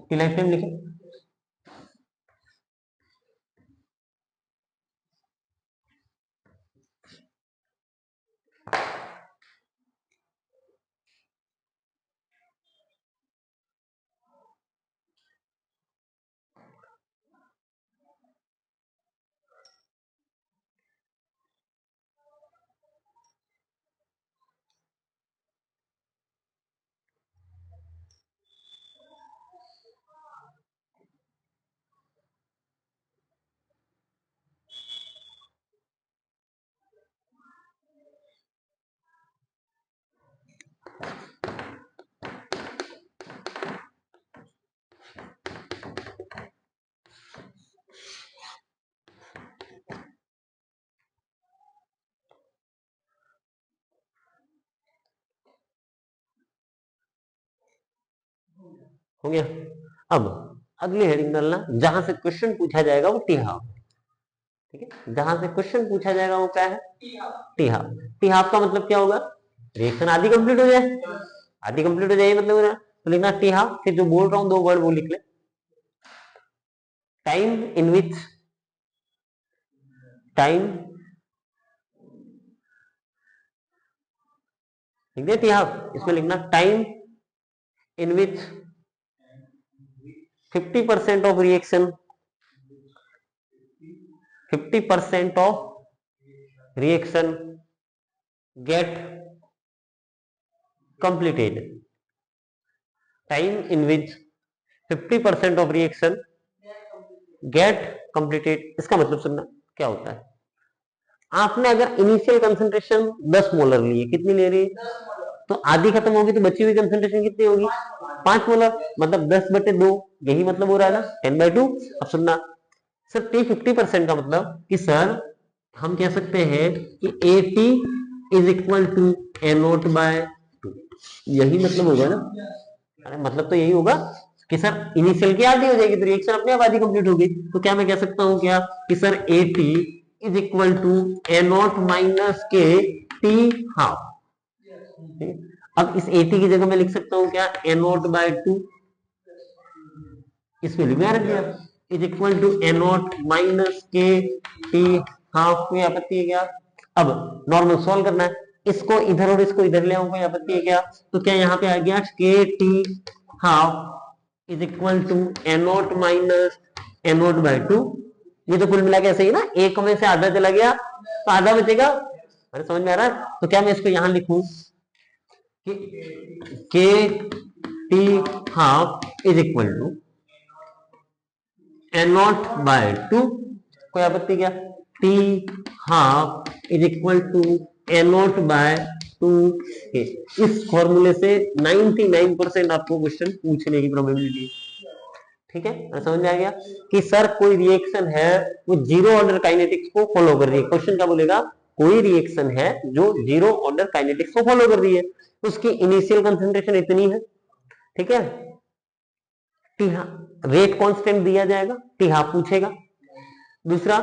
टी लाइफ टाइम लिखे, हो गया। अब अगली हेडिंग डालना, जहां से क्वेश्चन पूछा जाएगा वो टी हाफ, ठीक है, जहां से क्वेश्चन पूछा जाएगा वो क्या है, टी हाफ। टी हाफ का मतलब क्या होगा, रिएक्शन आधी कंप्लीट हो जाए, आधी कंप्लीट हो जाए मतलब तो लिखना टी हाफ, फिर जो बोल रहा हूं 2 वर्ड वो लिख ले, टाइम इन विच, टाइम लिख दिया टी हाफ, इसमें लिखना time in which 50% of reaction, 50% of reaction get completed, time in which 50% of reaction get completed। इसका मतलब सुनना क्या होता है, आपने अगर इनिशियल कंसंट्रेशन 10 मोलर ली है, कितनी ले रही है, तो आधी खत्म होगी तो बची हुई कंसंट्रेशन कितनी होगी, 5 मोलर, मतलब 10/2, यही मतलब हो रहा है ना, 10/2। अब सुनना सर टी 50% का मतलब कि सर हम कह सकते हैं कि A T is equal to A naught by 2, यही मतलब होगा ना। अरे मतलब तो यही होगा कि सर इनिशियल की आधी हो जाएगी तो रिएक्शन अपने आप आधी कंप्लीट होगी, तो क्या मैं कह सकता हूं क्या कि sir A T is equal to A naught minus K T half. अब इस ए टी की जगह मैं लिख सकता हूं क्या, ए नॉट बाय 2, इस वैल्यू में रख दिया, is equal to A naught minus K T half. कोई आपत्ति है क्या? अब नॉर्मल सॉल्व करना है, इसको इधर और इसको इधर ले आऊं, कोई आपत्ति है क्या? तो क्या यहाँ पे आ गया K T half is equal to A naught minus A naught by 2। ये तो कुल मिला के ऐसे ही ना, एक में से आधा चला गया तो आधा बचेगा। अरे समझ में आ रहा है? तो क्या मैं इसको यहां लिखूं कि K T half is equal to A naught by 2। कोई आपत्ति क्या? T half is equal to A naught by 2। इस फॉर्मूले से 99% आपको क्वेश्चन पूछने की प्रोबेबिलिटी, ठीक है, समझ में आ गया कि सर कोई रिएक्शन है वो जीरो ऑर्डर काइनेटिक्स को फॉलो कर रही है। क्वेश्चन क्या बोलेगा? कोई रिएक्शन है जो जीरो ऑर्डर काइनेटिक्स को फॉलो कर रही है, उसकी इनिशियल कंसंट्रेशन इतनी है, ठीक है, टी रेट कांस्टेंट दिया जाएगा, टी हाफ पूछेगा। दूसरा,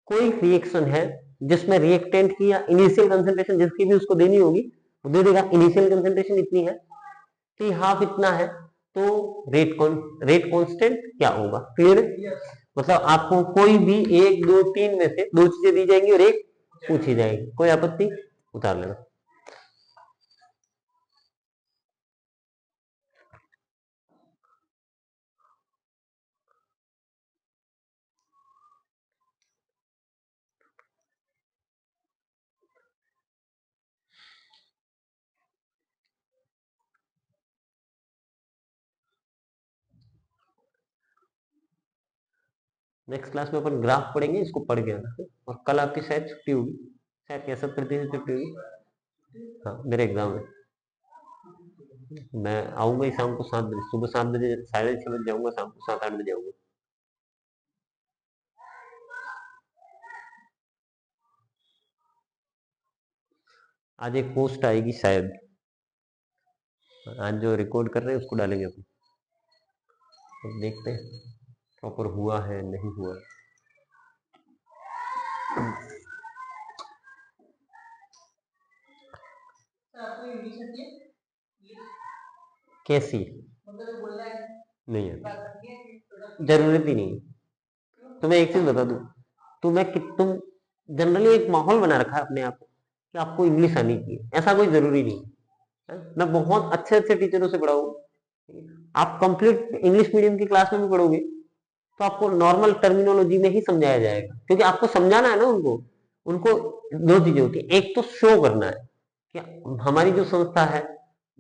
कोई रिएक्शन है जिसमें रिएक्टेंट की या इनिशियल कंसंट्रेशन जिसकी भी उसको देनी होगी वो दे देगा, इनिशियल कंसंट्रेशन इतनी है, टी हाफ इतना है, तो रेट कांस्टेंट क्या होगा? क्लियर है? मतलब आपको कोई भी 1 2 3 में से 2 चीजें दी जाएंगी और एक पूछी जाएगी, कोई आपत्ति? उतार लेना। नेक्स्ट क्लास में अपन ग्राफ पढ़ेंगे, इसको पढ़ के आना। और कल आपकी शायद छुट्टी होगी, शायद क्या 70% छुट्टी होगी। हाँ, मेरे एग्जाम है। मैं आऊंगा ही शाम को 7 बजे, सुबह 7 बजे, 6:30 बजे जाऊंगा, शाम को 7 8 बजे आऊंगा। आज एक पोस्ट आएगी शायद, आज जो रिकॉर्ड कर रहे हैं उसको डालेंगे अपन, तो देखते हैं प्रॉपर हुआ है नहीं हुआ। कैसी? नहीं है, जरूरत ही नहीं है। तुम्हें एक चीज बता दूं, तुम जनरली एक माहौल बना रखा है अपने आप को कि आपको इंग्लिश आनी चाहिए, ऐसा कोई जरूरी नहीं है। मैं बहुत अच्छे अच्छे टीचरों से पढ़ा हूं, आप कंप्लीट इंग्लिश मीडियम की क्लास में भी पढ़ोगे तो आपको नॉर्मल टर्मिनोलॉजी में ही समझाया जाएगा, क्योंकि आपको समझाना है ना उनको। उनको दो चीजें होती है, एक तो शो करना है कि हमारी जो संस्था है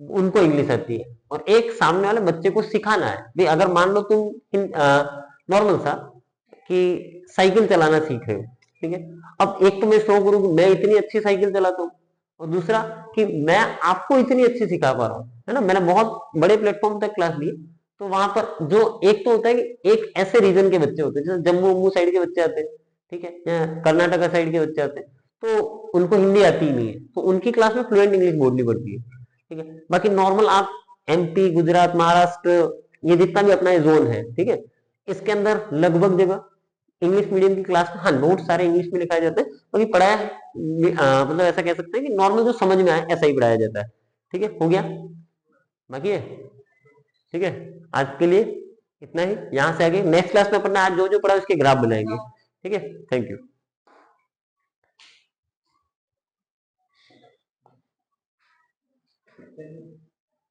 उनको इंग्लिश आती है, और एक सामने वाले बच्चे को सिखाना है। भाई अगर मान लो तुम नॉर्मल सा कि साइकिल चलाना सीख रहे हो, ठीक है, अब एक तो मैं शो करूँ कि मैं इतनी अच्छी साइकिल चलाता हूँ, और दूसरा कि मैं आपको इतनी अच्छी सिखा पा रहा हूँ, है ना। मैंने बहुत बड़े प्लेटफॉर्म तक क्लास ली, तो वहां पर जो एक तो होता है कि एक ऐसे रीजन के बच्चे होते हैं, जैसे जम्मू वम्मू साइड के बच्चे आते हैं, ठीक है, या कर्नाटका साइड के बच्चे आते हैं, तो उनको हिंदी आती ही नहीं है, तो उनकी क्लास में फ्लुएंट इंग्लिश बोलनी पड़ती है, ठीक है। बाकी नॉर्मल आप एमपी, गुजरात, महाराष्ट्र, ये जितना भी अपना जोन है, ठीक है, इसके अंदर लगभग जगह इंग्लिश मीडियम की क्लास में, हाँ, नोट सारे इंग्लिश में लिखाए जाते हैं, बाकी पढ़ाया मतलब ऐसा कह सकते हैं कि नॉर्मल जो समझ में आए ऐसा ही पढ़ाया जाता है। ठीक है, हो गया, बाकी है, ठीक है। आज के लिए इतना ही। यहां से आगे नेक्स्ट क्लास में अपन आज जो जो पढ़ा उसके ग्राफ बनाएंगे। ठीक है, थैंक यू।